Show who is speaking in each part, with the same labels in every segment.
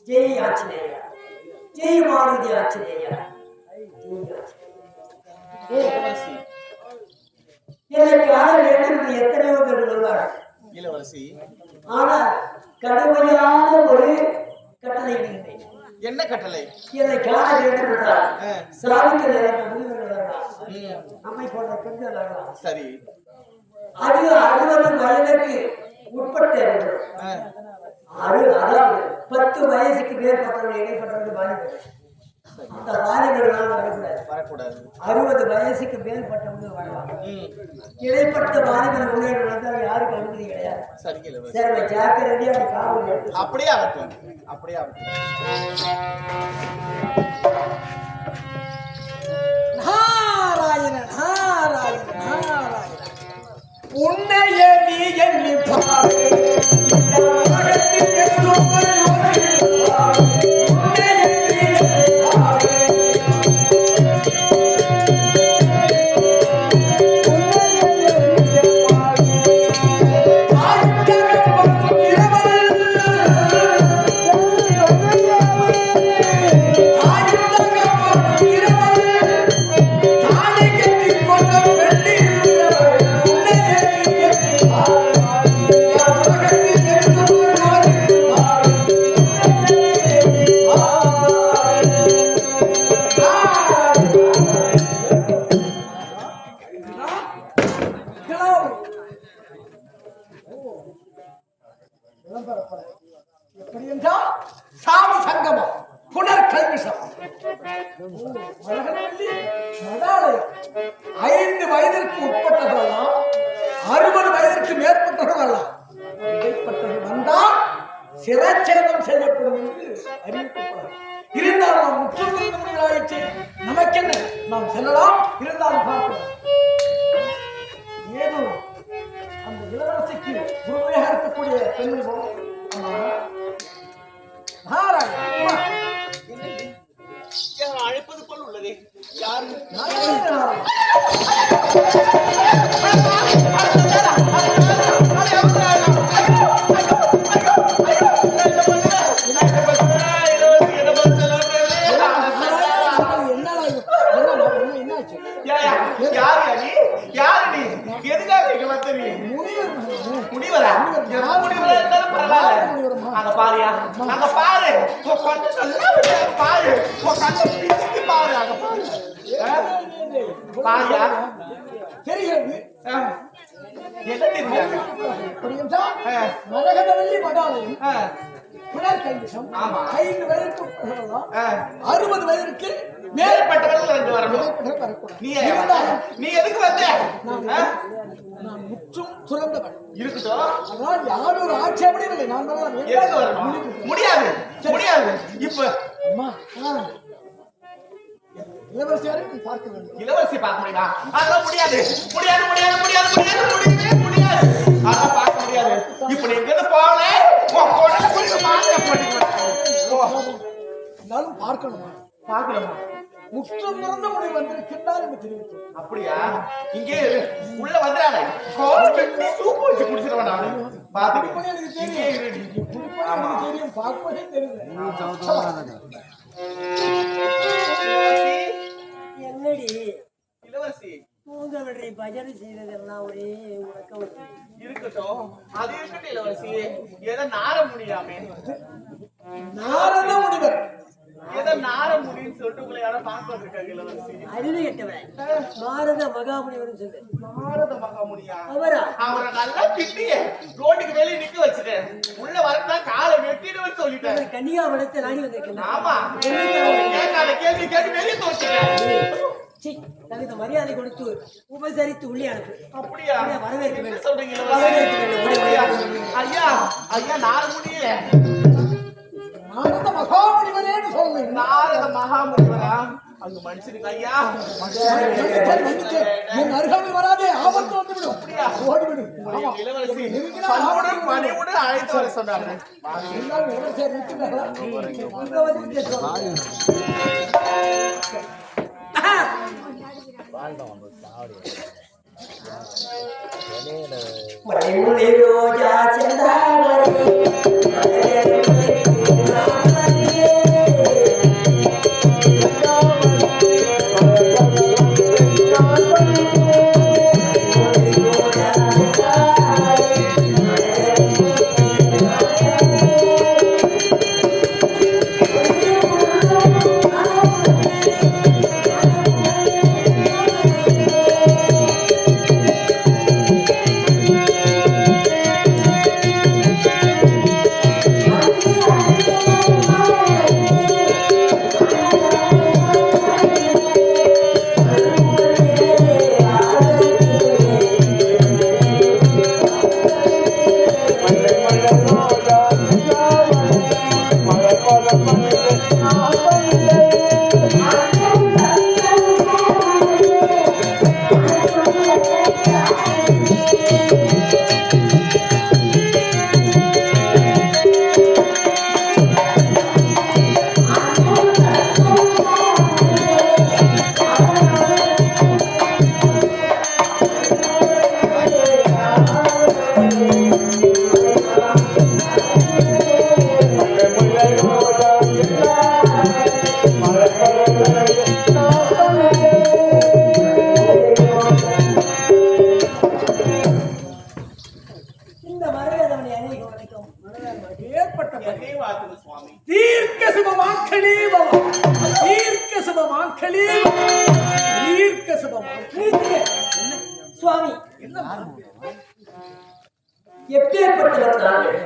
Speaker 1: ஜெய் ஆஞ்சநேய, ஜெய் மாருதி ஆஞ்சநேய. எனக்கு ஆள் வேண்டும் எத்தனையோ பேர் வருவார்கள்
Speaker 2: இளவரசி.
Speaker 1: ஆனால் கடுமையான ஒரு கட்டளை விடுகிறேன்.
Speaker 2: என்ன கட்டளை?
Speaker 1: என்னை காண வேண்டும் என்றால் சாதிக்க அம்மை போன்ற பெண்கள்
Speaker 2: சரி.
Speaker 1: அது 60 வயதுக்கு உட்பட்ட அதாவது 10 வயசுக்கு மேற்பட்டவர்கள் இடைப்பட்டவர்கள் பாதிப்பு. அந்த பாதிப்புகளால் வரக்கூடாது. 60 வயசுக்கு மேற்பட்டவங்க வரலாம். இடைப்பட்ட பாதிப்புகள் முன்னேற்றம் வந்தால் யாருக்கு அனுமதி கிடையாது. சரி, ஜாக்கிரதையா காவல்.
Speaker 2: அப்படியே ஆகட்டும், அப்படியே ஆகட்டும்.
Speaker 1: நாராயண நாராயண நாராயண உன்னைய நீ எண்ணி பாரு. சாமி சங்கமம் புனர் கல்விஷம் 5 வயதிற்கு உட்பட்டவர்களாம், 60 வயதிற்கு மேற்பட்டவர்களாம் இடைப்பட்டவர்கள் வந்தால் சிரச்சேதம் செய்யப்படும் என்று அறிவிக்கப்படும். இருந்தால் நாம் முற்றுமுடியாயிற்று, நமக்கென்ன, நாம் செல்லலாம். இருந்தாலும் பார்க்கலாம். ஏதோ அந்த இளவரசிக்கு உரிமையாக இருக்கக்கூடிய பெண்கள்
Speaker 2: அழைப்பது போல் உள்ளது. யாரு?
Speaker 1: முனிவரா?
Speaker 2: அங்க பாருயா, அங்க பாரு, பாரு, பாரு, அங்க பாரு. பாருயா,
Speaker 1: தெரிகிறது.
Speaker 2: என்ன தெரியாது?
Speaker 1: மரகதவல்லி மடாலயம் புனர் கல்விஷம் 5 வயதிற்கு 60 வயதிற்கு
Speaker 2: மேற்பட்டவர்கள் வந்து வரணும். நீ எதுக்கு வந்த?
Speaker 1: நான் முற்றும் துறந்தவன்.
Speaker 2: இருக்கட்டும்,
Speaker 1: அதனால் யாரும் ஒரு ஆட்சேபனையும் இல்லை. நான்
Speaker 2: முடியாது, முடியாது. இப்ப
Speaker 1: அம்மா இளவரசியாரை பார்க்க வேண்டும்.
Speaker 2: இளவரசி பார்க்க முடியுமா? அதெல்லாம் முடியாது, முடியாது, முடியாது, முடியாது, முடியாது, முடியாது. அதெல்லாம் பார்க்க முடியாது. இப்ப நீ எங்க போகல,
Speaker 1: இருந்தாலும் பார்க்கணுமா?
Speaker 2: பார்க்கணுமா?
Speaker 1: முற்றம் மறந்த முறை வந்திருக்கின்றார் என்று தெரிவித்தோம்.
Speaker 2: அப்படியா? இங்கே உள்ள வந்துடானே, கோல் கட்டி சூப்பு வச்சு குடிச்சிருவேன் நானு. பாத்துக்கு
Speaker 1: எனக்கு தெரியும், பார்ப்பதே தெரியுது. என்னடி
Speaker 2: இளவரசி
Speaker 1: பூங்கவரை பஜனை செய்ததெல்லாம் ஒரே உறக்கம்
Speaker 2: இருக்கட்டும். அது இருக்கட்டும் இளவரசி. ஏதோ நார முடியாமே,
Speaker 1: நாரத முடிவர்
Speaker 2: ஏதோ நார முடின்னு சொல்லிட்டு உங்களை யாரும் பார்க்க வந்திருக்காங்க இளவரசி.
Speaker 1: அறிவு கெட்டவன் நாரத மகாமுனிவர் சொல்லு.
Speaker 2: நாரத மகாமுனியா?
Speaker 1: அவரா?
Speaker 2: அவரை நல்லா திட்டியே ரோட்டுக்கு வெளியே நிக்க வச்சுட்டேன். உள்ள வரதான் காலை வெட்டிடுவேன்னு சொல்லிட்டேன்.
Speaker 1: கன்னியாகுமரத்தை நாடி வந்திருக்கேன்.
Speaker 2: ஆமா, கேட்காத கேள்வி கேட்டு வெளியே தோச்சிட்டேன்.
Speaker 1: தகுந்த மரியாதை கொடுத்து உபசரித்து உள்ளே அனுப்பு.
Speaker 2: அப்படியா?
Speaker 1: வரவேற்க வேண்டும்.
Speaker 2: சொல்றீங்க ஐயா, ஐயா நாரமுனியே,
Speaker 1: நாரத மகாமுனிவரேன்னு சொல்லுங்க.
Speaker 2: நாரத மகாமுனிவரா? அங்க மனுஷனுக்கு ஐயா
Speaker 1: என் அருகாமல் வராதே, ஆபத்து வந்துவிடும். ஓடிவிடும்.
Speaker 2: இளவரசி பணியோடு அழைத்து வர சொன்னாங்க.
Speaker 1: மணிமுல்லை ரோஜா செந்தாமரை சுவாமி எப்பேற்பட்டவர்கள்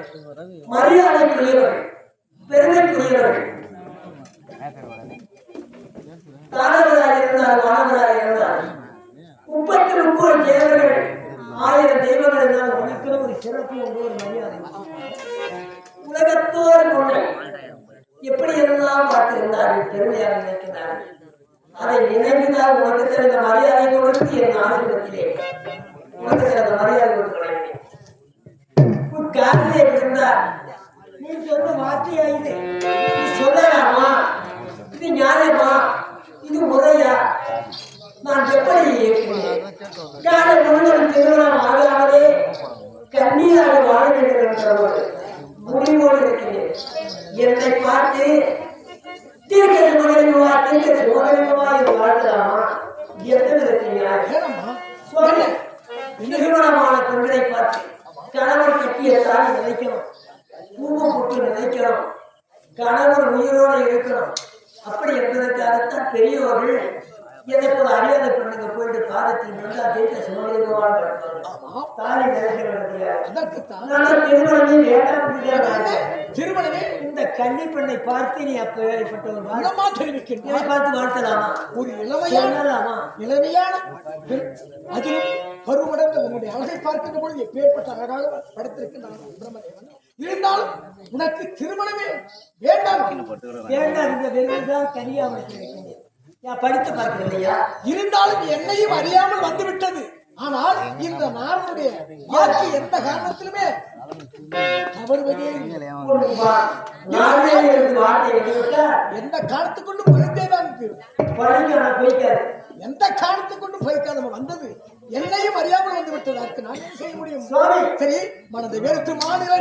Speaker 1: மரியாதைக்குரியவர்கள் பெருமைக்குரியவர்கள் தானவராக இருந்தார் மாணவராக இருந்தார் 33 தேவர்கள் 1000 தெய்வங்கள் இருந்தால் உனக்கு ஒரு சிறப்பு உண்டு ஒரு மரியாதை உலகத்தோர் முன்னே எப்படி எல்லாம் பார்த்திருந்தார்கள் பெருமையாக நினைக்கிறார்கள் அதை நினைவினால் உனக்கு சிறந்த மரியாதை கொடுத்து என் ஆசிரியத்திலே உனக்கு சிறந்த மரியாதை கொடுக்கிறேன் காலையிலே இருந்தார் நீ சொன்ன வார்த்தையா இது சொல்லலாமா இது நியாயமா இது முறையா நான் எப்படி காலை முழுவதும் திருமணம் ஆகாமலே கண்ணீராக வாழ வேண்டும் என்ற முடிவோடு இருக்கிறேன் என்னை பார்த்து தீர்க்க சுமகரிவா தீர்க்க சுமகரிவா என்று வாழ்த்தலாமா எத்தனை இருக்கிறீர்கள் திருமணமான பெண்களை பார்த்து கணவர் கட்டிய தாலி நினைக்கணும் பூம புட்டு நினைக்கணும் கணவர் உயிரோடு இருக்கணும் அப்படி என்பதற்காகத்தான் பெரியவர்கள் என்னை போல அறியாத பெண்ணுங்க போயிட்டு பாதத்தில் இருந்தா தீர்க்க சுமகரிவான் தாலி திருமணமே இந்த கன்னி பெண்ணை பார்த்து நீ அப்ப தெரிவிக்கின்ற பார்த்து வாழ்த்தலாமா ஒரு இளமையான அதிலும் பருவமடைந்த உன்னுடைய அழகை பார்க்கின்ற பொழுது எப்பேற்பட்ட அழகாக படைத்திருக்கின்றான் இருந்தாலும் உனக்கு திருமணமே வேண்டாம் இந்த வெறுதான் கரியாமல் படித்து பார்க்கிறேன் இருந்தாலும் என்னையும் அறியாமல் வந்துவிட்டது ஆனால் இந்த நாளுடைய வாக்கு எந்த காரணத்திலுமே தவறுவதே எந்த காலத்துக் கொண்டு பழித்தேதான் எந்த காலத்துக் கொண்டு பழிக்காத வந்தது என்னையும் அறியாமல் வந்து விட்டது அதற்கு நான் என்ன செய்ய முடியும் சரி மனதை வெறுத்து மாநில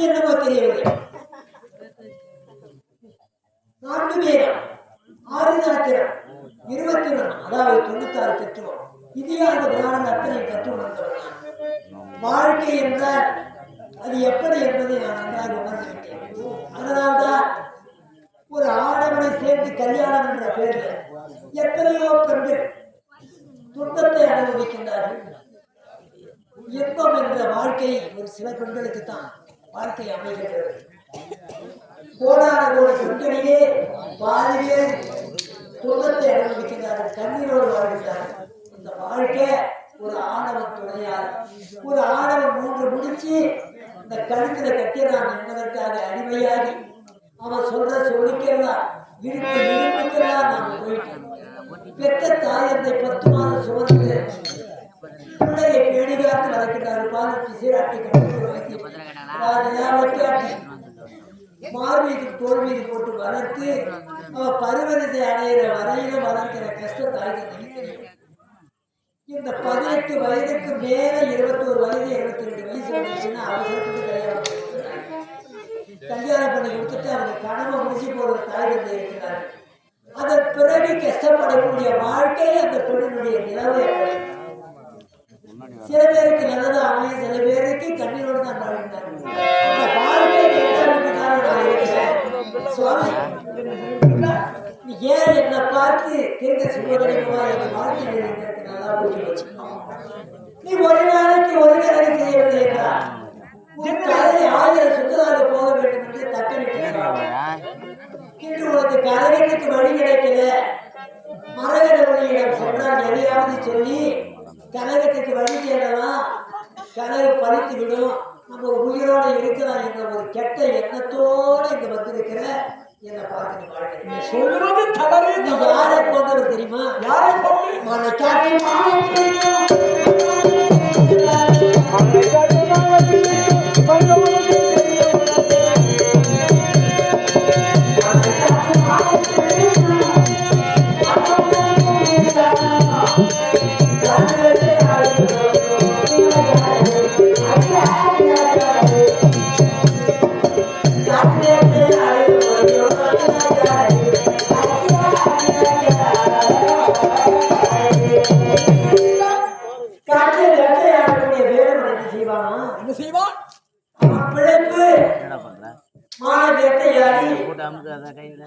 Speaker 1: என்னமோ தெரியவில்லை 4 பேர் 6 நாட்கள் 21 அதாவது 96 தத்துவம் இதிகாச புராணம் அத்தனை தத்துவம் வாழ்க்கை என்றால் அது எப்படி என்பதை நான் நன்றாக உணர்ந்துவிட்டேன் அதனால்தான் ஒரு ஆடவனை சேர்த்து கல்யாணம் என்ற பெயரில் எத்தனையோ பெண்கள் துன்பத்தை அனுபவிக்கின்றார்கள் இன்பம் என்ற வாழ்க்கை ஒரு சில பெண்களுக்கு தான் வாழ்க்கை அமைகிறது கோடான கோடி பெண்களிலே பாதிலே துன்பத்தை அனுபவிக்கிறார்கள் கண்ணீரோடு வாழ்கின்றார்கள் இந்த வாழ்க்கை ஒரு ஆணவன் துணையார் ஒரு ஆணவன் 3 முடிச்சு இந்த கழுத்துல கட்டினான் என்பதற்காக அடிமையாகி அவன் சொல்ற சொல்லிக்கலாம் இருக்கு இடுப்புக்கெல்லாம் நான் போயிட்டேன். பெற்ற தாய் அந்த 10 மாதம் சுமந்து பிள்ளையை பேடி காத்து வளர்க்கிறாரு. பாலிச்சு சீராட்டி கட்டி மார் மீது தோல் மீது போட்டு வளர்த்து அவ பருவத்தை அடையிற வரையில வளர்க்கிற கஷ்டம் தாய்க்கு தெரியும். இந்த 18 வயதுக்கு மேல 21 வயது 22 வயசு வந்துச்சுன்னா அவசரப்பட்டு கல்யாணம் பண்ணி கொடுத்துட்டு அவங்க கனவை முடிச்சு போகிற தாய் தந்தை இருக்கிறார். அதன் பிறகு கஷ்டப்படக்கூடிய வாழ்க்கை அந்த பெண்ணுடைய நிலவை சில பேருக்கு நல்லது அமைய, சில பேருக்கு கண்ணீரோடு தான் வாழ்ந்தார். அந்த வாழ்க்கை சுவாமி நீ ஏன் என்னை பார்த்து கேட்க சுபகரிகமா என் வாழ்க்கையில் எனக்கு நல்லா புரிஞ்சு வச்சு நீ ஒரு நாளைக்கு ஒரு கணக்கு செய்யவில்லை என்றால் உன் கலையை 1000 சுத்ததாக போக வேண்டும் என்று தக்கணிக்கிறார். இன்று உனக்கு கழகத்துக்கு வழி கிடைக்கல, மரகடவழியிடம் சென்றால் எதையாவது சொல்லி கழகத்துக்கு வழி தேடலாம், கழகம் பறித்து விடும், நம்ம உயிரோடு இருக்கலாம் என்ற ஒரு கெட்ட எண்ணத்தோடு இங்க வந்திருக்கிற என்னை பார்த்து சொல்றது தவறு. நீ யாரை போன்றவர் தெரியுமா? யாரை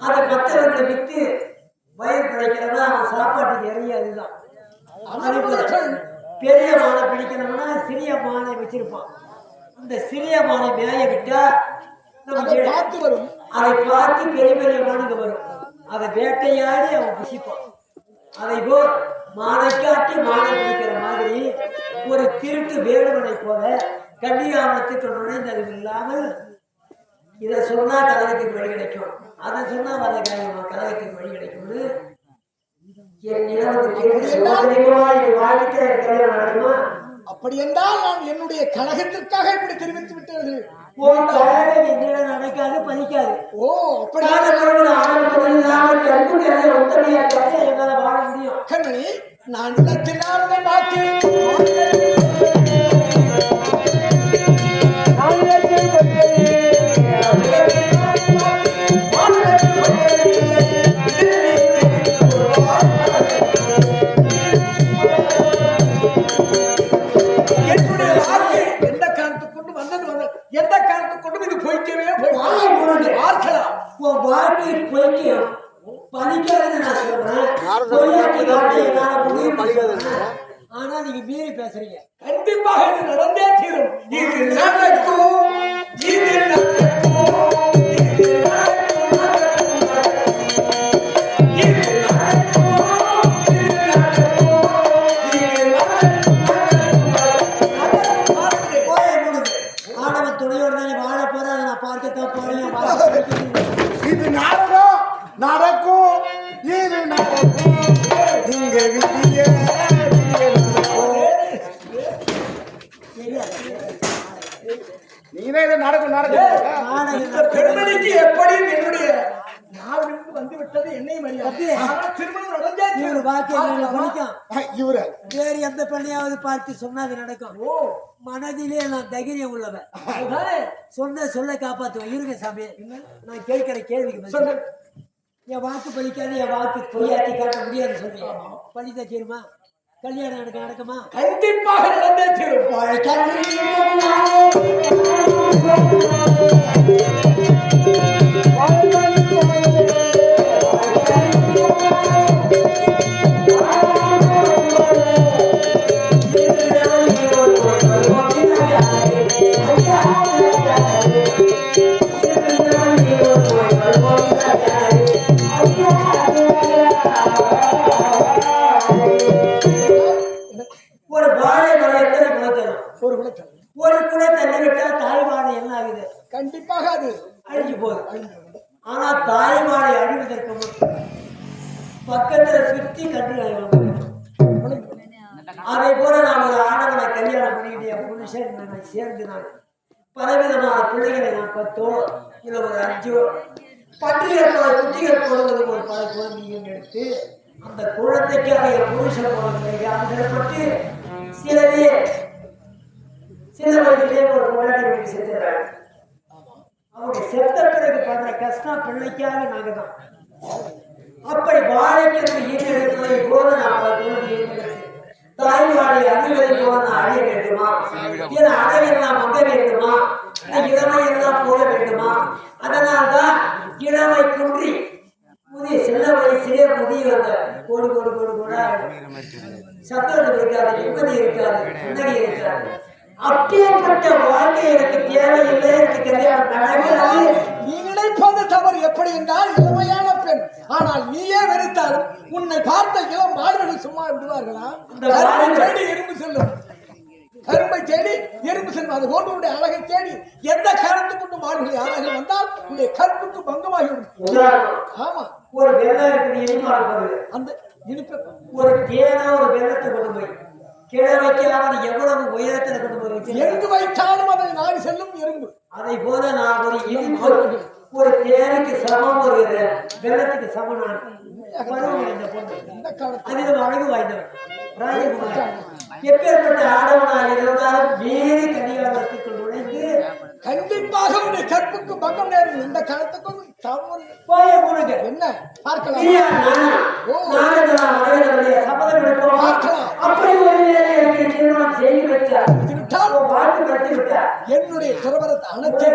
Speaker 1: அதை மற்றவர்களை வித்து வயிறு பிழைக்கிறதா அவன் சாப்பாட்டுக்கு இறங்கி. அதுதான் பெரிய மானை பிடிக்கணும்னா சிறிய மானை வச்சிருப்பான். அந்த சிறிய மானை மேய விட்டா நம்ம பார்த்து வரும், அதை பார்த்து பெரிய பெரிய மானுங்க வரும், அதை வேட்டையாடி அவன் புசிப்பான். அதை போல் மானை காட்டி மானை பிடிக்கிற மாதிரி ஒரு திருட்டு வேடுவனை போல கன்னியாமத்துக்கு நுழைந்தது இல்லாமல் இதை சொன்னா கழகத்துக்கு வழி கிடைக்கும், அதை சொன்னா வர கழகத்துக்கு வழி கிடைக்கும்னு
Speaker 3: அப்படி என்றால் நான் என்னுடைய கழகத்திற்காக இப்படி தெரிவித்து விட்டது.
Speaker 1: என்னிடம் நடக்காது, பதிக்காது.
Speaker 3: ஓ அப்படி
Speaker 1: என்னால வாழ முடியும்.
Speaker 3: கண்ணி நான் இடத்தினாலே பார்த்து
Speaker 1: ஆனா நீங்க மீறி பேசுறீங்க.
Speaker 3: கண்டிப்பாக இது நடந்தே தீரும். இது நடக்கும், இது
Speaker 1: ஆடவன் துணையோடு தானே வாழ போற, அதை நான் பார்க்கத்தான் போறேன்.
Speaker 3: இது நாடகம் நடக்கும், இது நடக்கும், இங்க விதிய நீனே இதை நடக்கும் நடக்கும். பெண்மணிக்கு எப்படி என்னுடைய நாவிலிருந்து வந்து விட்டது என்னை மரியாதை. திருமணம் நடந்தே
Speaker 1: இவரு வாக்கியம் படிக்கும்.
Speaker 3: இவரு
Speaker 1: வேறு எந்த பெண்ணையாவது பார்த்து சொன்னா அது நடக்கும்.
Speaker 3: ஓ
Speaker 1: மனதிலே நான் தைரியம் உள்ளவன், சொன்ன சொல்ல காப்பாற்றுவேன். இருங்க சாமி, நான் கேட்கிற கேள்விக்கு சொல்ல என் வாக்கு பலிக்காது, என் வாக்கு பொய்யாத்தி காட்ட முடியாது சொல்லி பழித்த தீருமா? கல்யாணம் எனக்கு நடக்குமா?
Speaker 3: கண்டிப்பாக நடந்தே தீரும்.
Speaker 1: ஒரு வாழை மரத்தை குலத்தரும்,
Speaker 3: ஒரு குலத்தல்,
Speaker 1: ஒரு குலை தள்ளி விட்டா தாய் வாழை என்ன ஆகுது?
Speaker 3: கண்டிப்பாக அது
Speaker 1: அழிஞ்சு போகுது. பக்கத்துல சுத்தி கண்டு அதை போல நான் ஒரு ஆடவனை கல்யாணம் பண்ணிட்டு என் புருஷன் நான் சேர்ந்து நான் பலவிதமான பிள்ளைகளை நான் 10 இல்லை ஒரு 5 பட்டியல் பல குட்டிகள் போடுவதற்கு ஒரு பல குழந்தைகள் எடுத்து அந்த குழந்தைக்காக என் புருஷன் போடுவதற்கு அவசரப்பட்டு சில வயசுலேயே ஒரு குழந்தை வீட்டு செத்துறாங்க. அவங்க செத்த பிறகு படுற கஷ்டம் பிள்ளைக்காக நாங்கள் தான். அப்படி வாழைக்கிறது ஈடுபடுவதை போல நான் தாய்வாடி அணிவதை போல நான் அடைய வேண்டுமா? என் அடையெல்லாம் மங்க வேண்டுமா? இளமையெல்லாம் போக வேண்டுமா? அதனால்தான் இளமை குன்றி புதிய சின்ன வயசிலே முதியவங்க கோடு கோடு கோடு கூட சத்தம் இருக்காது, நிம்மதி இருக்காது, புன்னகை இருக்காது. அப்பேற்பட்ட வாழ்க்கை எனக்கு தேவையில்லை. எனக்கு கல்யாணம்
Speaker 3: நீ நினைப்பது தவறு. எப்படி என்றால் இளமையான பெண், ஆனால் நீயே வெறுத்தாலும் உன்னை பார்த்த இளம் மாடுகள் சும்மா விடுவார்களா? தேடி எறும்பு செல்லும், கரும்பை தேடி எறும்பு செல்லும். அது போன்ற அழகை தேடி எந்த காரணத்து கொண்டு மாடுகள் யாராக வந்தால் உன்னுடைய கற்புக்கு பங்கமாகிவிடும். ஆமா,
Speaker 1: ஒரு வெள்ளம் அந்த
Speaker 3: இனிப்ப
Speaker 1: ஒரு தேனா ஒரு வெள்ளத்தை கொண்டு போய் கிட வைக்காமல் எவ்வளவு உயரத்தில் கொண்டு போய்
Speaker 3: எங்கு வைத்தாலும் அதை நாடி செல்லும் எறும்பு.
Speaker 1: அதை போல நான் ஒரு இனிப்பு ஒரு தேனுக்கு சமம், ஒரு வெள்ளத்துக்கு சமனான அதில் அழகு வாய்ந்தவன் ராஜகுமார். எப்பேற்பட்ட ஆடவனாக இருந்தாலும் வேறு கன்னியாகுமரிக்குள் நுழைந்து
Speaker 3: கண்டிப்பாக உன்னுடைய கற்புக்கு பங்கம் நேரும். இந்த காலத்துக்கும் என்ன பார்க்கலாம். என்னுடைய துறவரத்தை அனைத்து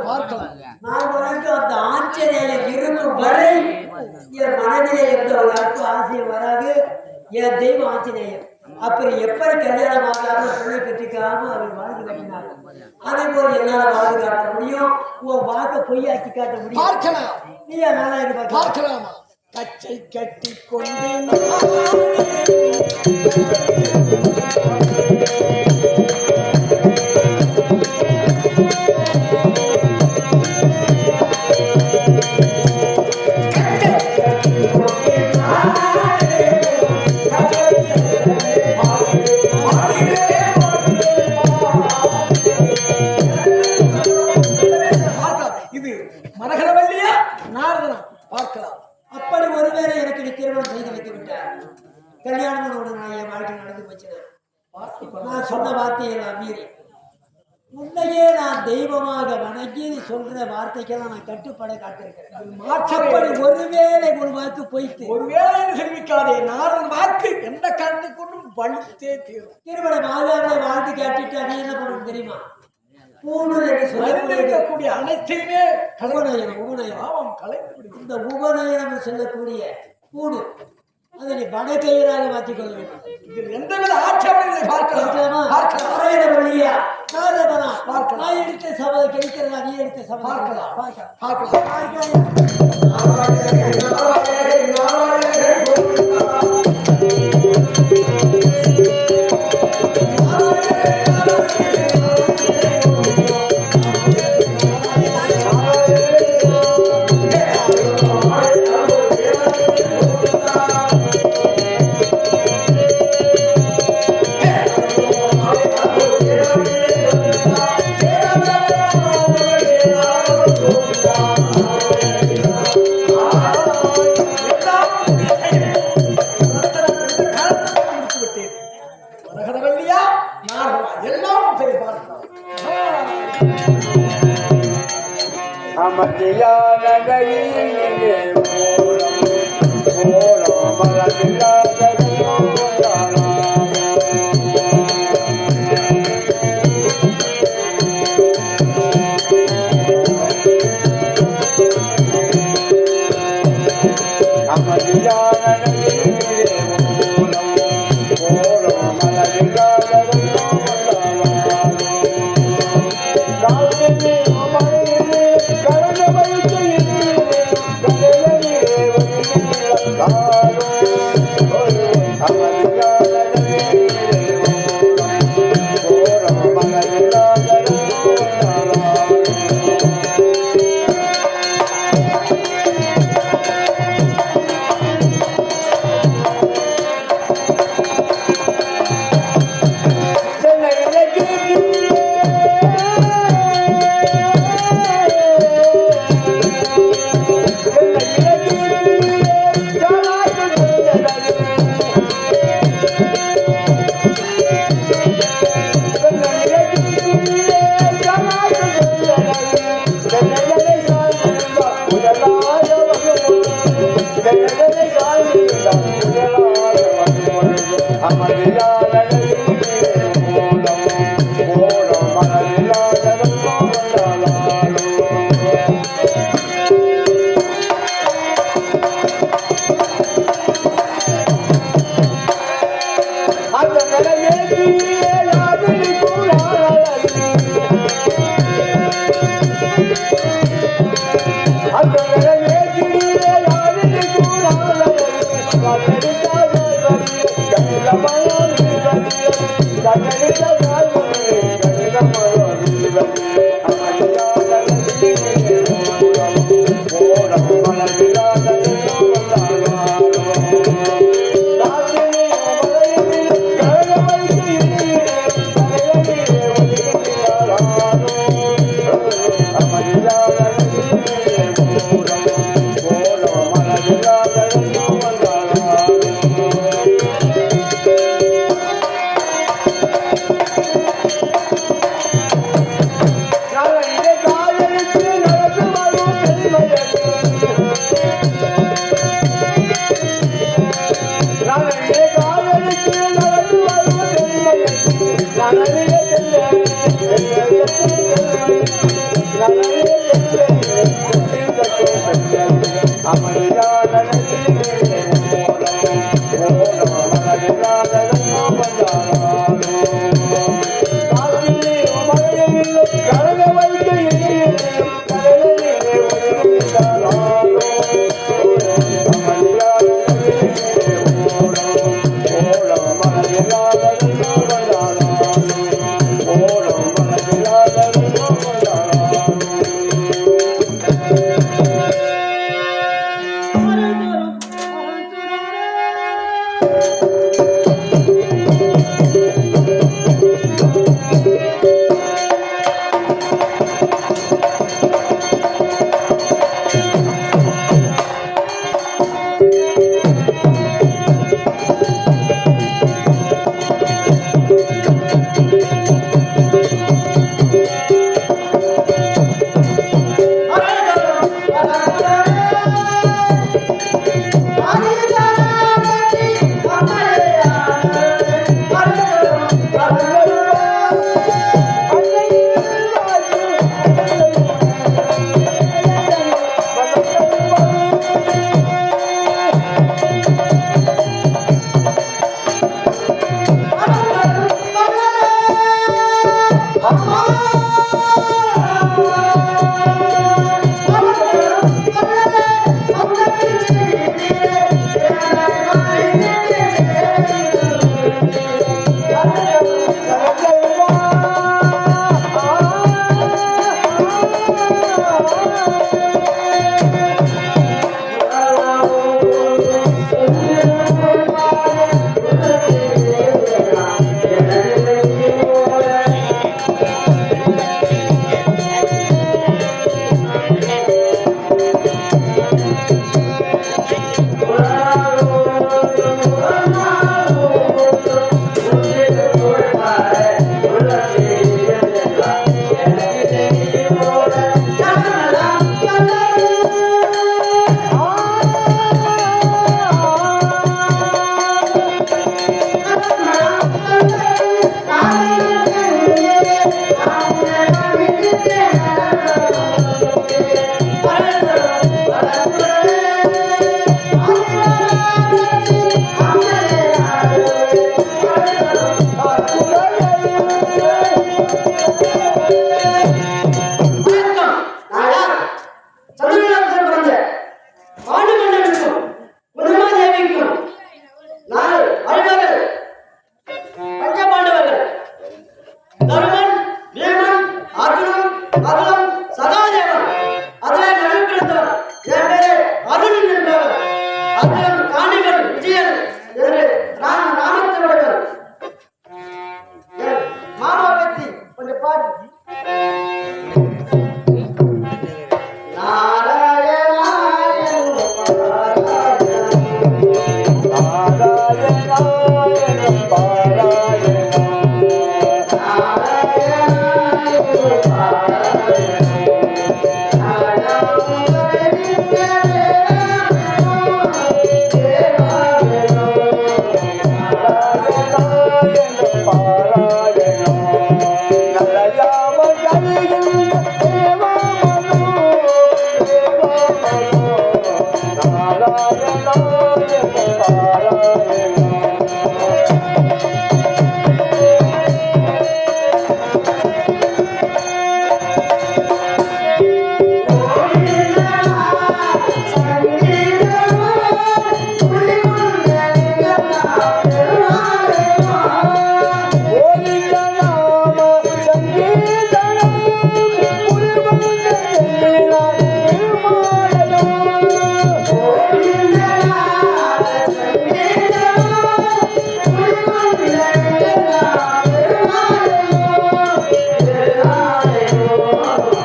Speaker 3: பார்க்கலாம்.
Speaker 1: நான் உனக்கு அந்த ஆஞ்சநேயர் இருக்கும் வரை என் மனதிலே எந்த ஒரு அற்பு ஆசையம் வராது. என் தெய்வம் ஆஞ்சநேயர். அப்படி எப்படி கல்யாணம் ஆகாமல் பிள்ளை கட்டிக்காம அவர் வாழ்ந்து கட்டினார். அதே போல என்னால் வாழ்ந்து காட்ட முடியும். உன் வாக்க பொய்யாக்கி காட்ட முடியும்.
Speaker 3: பார்க்கலாம்.
Speaker 1: நீ அதனால
Speaker 3: பார்க்கலாமா? கச்சை கட்டி கொண்டு மரகதவல்லியா நாரதனா பார்க்கலாம்.
Speaker 1: அப்படி ஒருவேளை எனக்கு நீ திருமணம் செய்து வைத்து விட்டார். கல்யாணம் நான் என் வாழ்க்கை நடந்து போச்சுன்னா நான் சொன்ன வார்த்தையை நான் மீறி உன்னையே நான் தெய்வமாக வணங்கி சொல்ற வார்த்தைக்கெல்லாம் நான் கட்டுப்பட காத்திருக்கிறேன். மாற்றப்படி ஒருவேளை ஒரு வாக்கு போய்த்து
Speaker 3: ஒருவேளை தெரிவிக்காதே. நாரதன் வாக்கு எந்த காரணத்தை கொண்டும் வலித்தே தீரும்.
Speaker 1: திருமணம் ஆகாத வாழ்க்கை காட்டிட்டு அது என்ன பண்ணணும் தெரியுமா?
Speaker 3: சொல்லக்கூடிய அனைத்தையுமே
Speaker 1: உபநயனம் உபநயனம்
Speaker 3: கலைந்து
Speaker 1: இந்த உபநயனம் சொல்லக்கூடிய கூடு அதை நீ வடக்கையராக மாற்றிக்கொள்ள வேண்டும்.
Speaker 3: இதில் எந்தவித ஆட்சேபனை பார்க்கலாமா?
Speaker 1: நான் எடுத்த சபை கிடைக்கிறதா? நீ எடுத்த சபை
Speaker 3: பார்க்கலாம்.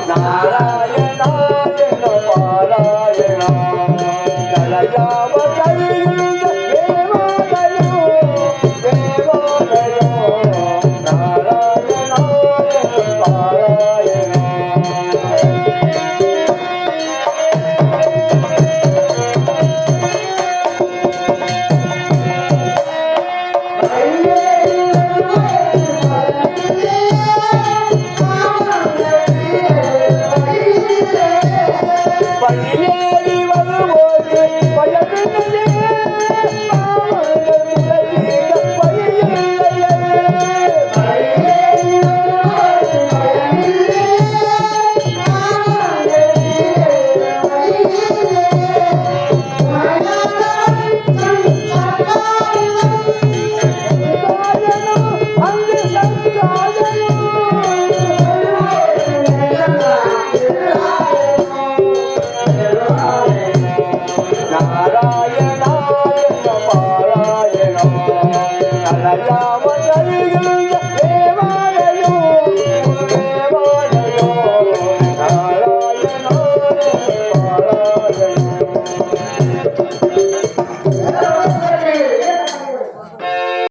Speaker 4: நாராயண பாராயண கலையாவ